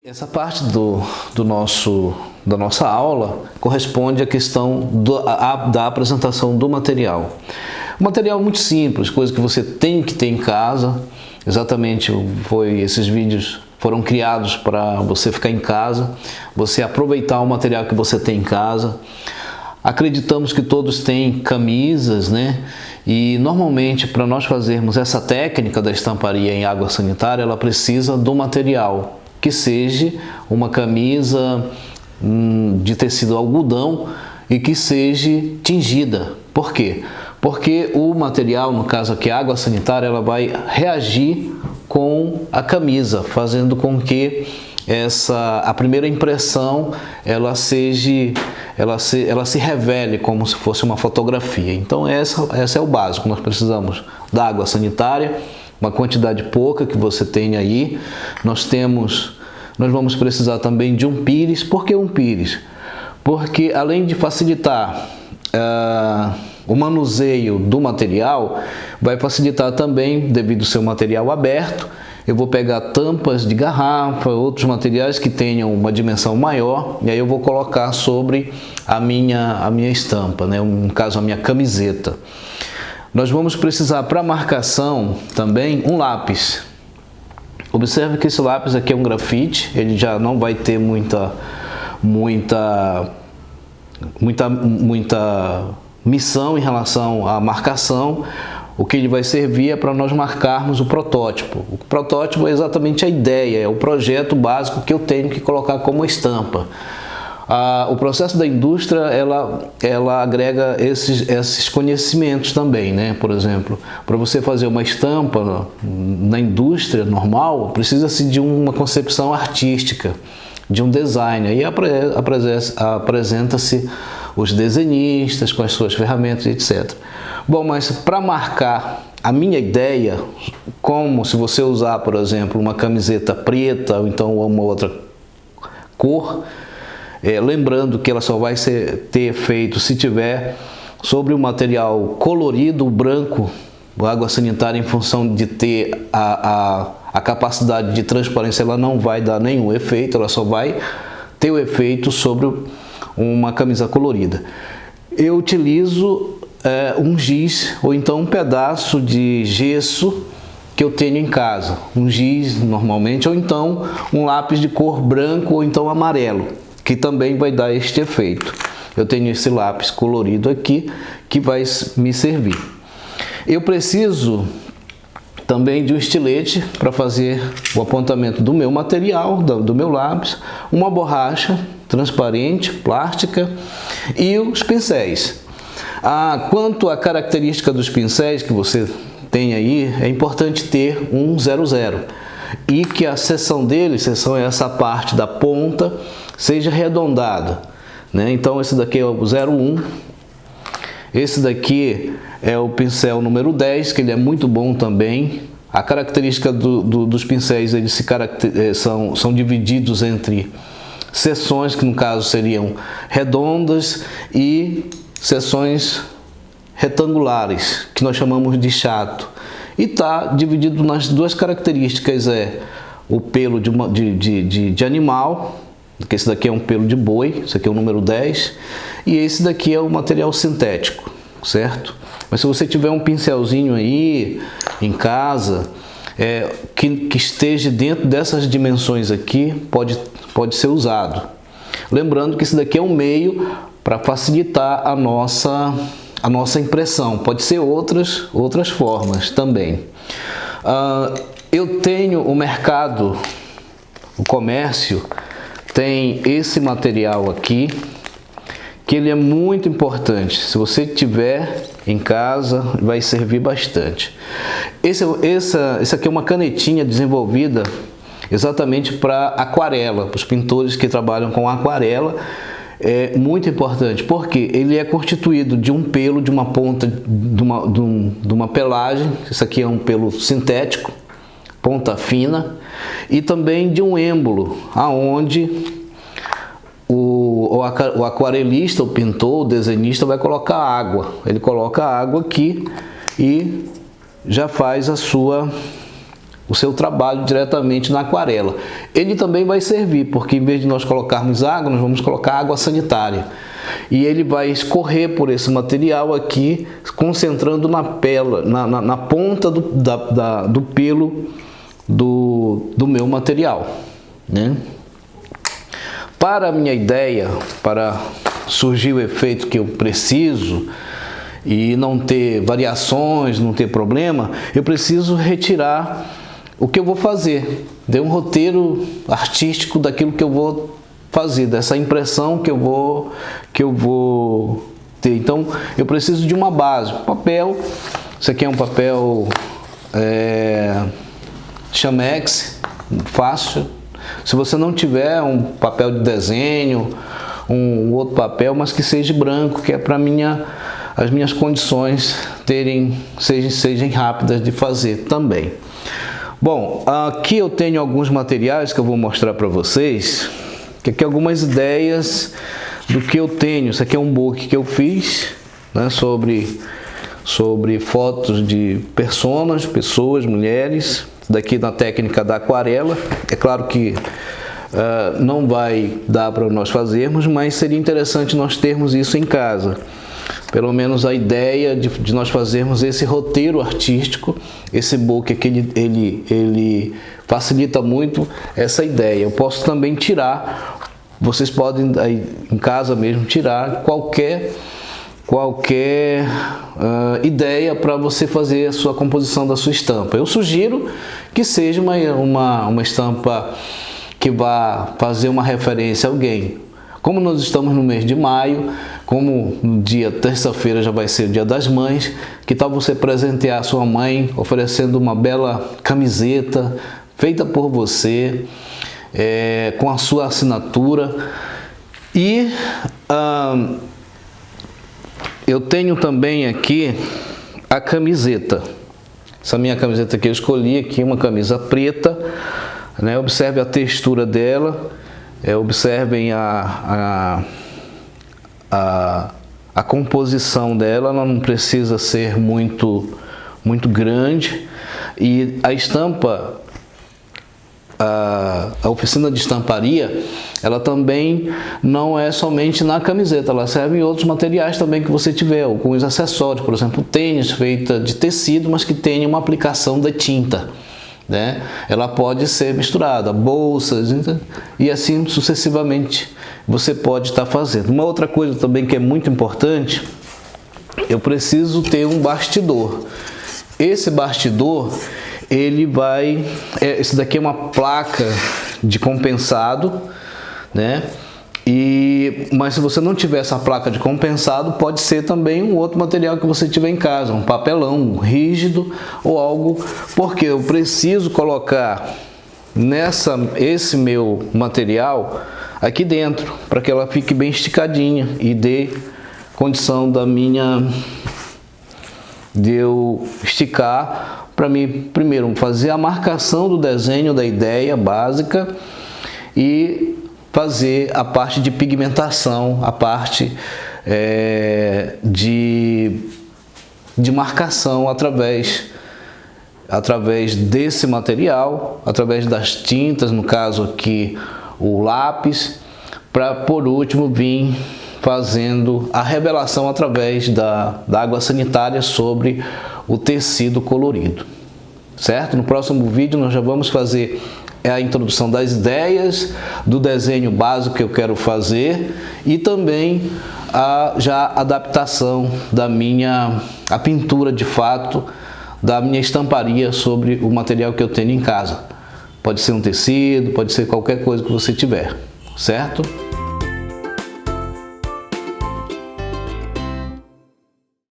Essa parte da nossa aula corresponde à questão da apresentação do material. O material é muito simples, coisa que você tem que ter em casa. Exatamente, esses vídeos foram criados para você ficar em casa, você aproveitar o material que você tem em casa. Acreditamos que todos têm camisas, né? E normalmente, para nós fazermos essa técnica da estamparia em água sanitária, ela precisa do material, que seja uma camisa de tecido algodão e que seja tingida. Por quê? Porque o material, no caso aqui a água sanitária, ela vai reagir com a camisa, fazendo com que a primeira impressão ela se revele como se fosse uma fotografia. Então essa é o básico. Nós precisamos da água sanitária, uma quantidade pouca que você tem aí. Nós vamos precisar também de um pires. Por que um pires? Porque além de facilitar o manuseio do material, vai facilitar também, devido ao seu material aberto. Eu vou pegar tampas de garrafa, outros materiais que tenham uma dimensão maior, e aí eu vou colocar sobre a minha estampa, né? No caso, a minha camiseta. Nós vamos precisar, para marcação, também um lápis. Observe que esse lápis aqui é um grafite, ele já não vai ter muita missão em relação à marcação. O que ele vai servir é para nós marcarmos o protótipo. O protótipo é exatamente a ideia, é o projeto básico que eu tenho que colocar como estampa. O processo da indústria, ela agrega esses conhecimentos também, né? Por exemplo, para você fazer uma estampa na indústria normal, precisa-se de uma concepção artística, de um design. Aí apresenta-se os desenhistas com as suas ferramentas, etc. Bom, mas para marcar a minha ideia, como se você usar, por exemplo, uma camiseta preta ou então uma outra cor, lembrando que ela só vai ter efeito se tiver sobre o material colorido, branco, a água sanitária, em função de ter a capacidade de transparência, ela não vai dar nenhum efeito, ela só vai ter o efeito sobre uma camisa colorida. Eu utilizo um giz ou então um pedaço de gesso que eu tenho em casa, um giz normalmente, ou então um lápis de cor branco ou então amarelo, que também vai dar este efeito. Eu tenho esse lápis colorido aqui que vai me servir. Eu preciso também de um estilete para fazer o apontamento do meu material, do meu lápis, uma borracha transparente, plástica, e os pincéis. Quanto à característica dos pincéis que você tem aí, é importante ter um 00 e que a seção dele, seção é essa parte da ponta, seja arredondada, né? Então esse daqui é o 01, esse daqui é o pincel número 10, que ele é muito bom também. A característica dos pincéis, eles são divididos entre seções, que no caso seriam redondas, e seções retangulares, que nós chamamos de chato. E está dividido nas duas características, o pelo de animal, que esse daqui é um pelo de boi, esse aqui é o número 10, e esse daqui é o material sintético, certo? Mas se você tiver um pincelzinho aí em casa, que esteja dentro dessas dimensões aqui, pode ser usado. Lembrando que esse daqui é um meio para facilitar a nossa impressão. Pode ser outras formas também. Eu tenho o mercado, o comércio, tem esse material aqui, que ele é muito importante. Se você tiver em casa, vai servir bastante. Esse aqui é uma canetinha desenvolvida exatamente para aquarela, para os pintores que trabalham com aquarela. É muito importante, porque ele é constituído de um pelo, de uma ponta, de uma pelagem. Isso aqui é um pelo sintético, ponta fina, e também de um êmbolo, aonde o aquarelista, o pintor, o desenhista vai colocar água. Ele coloca a água aqui e já faz a sua o seu trabalho diretamente na aquarela. Ele também vai servir, porque em vez de nós colocarmos água, nós vamos colocar água sanitária. E ele vai escorrer por esse material aqui, concentrando na ponta do pelo do meu material, né? Para a minha ideia, para surgir o efeito que eu preciso e não ter variações, não ter problema, eu preciso retirar o que eu vou fazer, de um roteiro artístico daquilo que eu vou fazer, dessa impressão que eu vou ter. Então eu preciso de uma base, papel. Isso aqui é um papel Chamex, fácil. Se você não tiver um papel de desenho, um outro papel, mas que seja branco, que é para as minhas condições sejam rápidas de fazer também. Bom, aqui eu tenho alguns materiais que eu vou mostrar para vocês, que aqui algumas ideias do que eu tenho. Isso aqui é um book que eu fiz, né, sobre fotos de pessoas, mulheres, daqui na técnica da aquarela. É claro que não vai dar para nós fazermos, mas seria interessante nós termos isso em casa. Pelo menos a ideia de nós fazermos esse roteiro artístico, esse book aqui, ele facilita muito essa ideia. Eu posso também tirar, vocês podem aí em casa mesmo tirar qualquer ideia para você fazer a sua composição da sua estampa. Eu sugiro que seja uma estampa que vá fazer uma referência a alguém. Como nós estamos no mês de maio, como no dia terça-feira já vai ser o Dia das Mães, que tal você presentear a sua mãe oferecendo uma bela camiseta feita por você, com a sua assinatura. E eu tenho também aqui a camiseta. Essa minha camiseta que eu escolhi aqui, uma camisa preta, né? Observe a textura dela, observem a composição dela. Ela não precisa ser muito grande. E a estampa, a oficina de estamparia, ela também não é somente na camiseta, ela serve em outros materiais também que você tiver, alguns acessórios, por exemplo, tênis feita de tecido, mas que tenha uma aplicação de tinta, né? Ela pode ser misturada, bolsas e assim sucessivamente você pode estar fazendo. Uma outra coisa também que é muito importante, eu preciso ter um bastidor. Esse bastidor, esse daqui é uma placa de compensado, né? Mas se você não tiver essa placa de compensado, pode ser também um outro material que você tiver em casa, um papelão rígido ou algo, porque eu preciso colocar esse meu material aqui dentro, para que ela fique bem esticadinha e dê condição de eu esticar, para mim primeiro fazer a marcação do desenho da ideia básica e fazer a parte de pigmentação, a parte de marcação através desse material, através das tintas, no caso aqui o lápis, para por último vir fazendo a revelação através da água sanitária sobre o tecido colorido, certo? No próximo vídeo nós já vamos fazer a introdução das ideias, do desenho básico que eu quero fazer e também já a adaptação a pintura de fato da minha estamparia sobre o material que eu tenho em casa. Pode ser um tecido, pode ser qualquer coisa que você tiver, certo?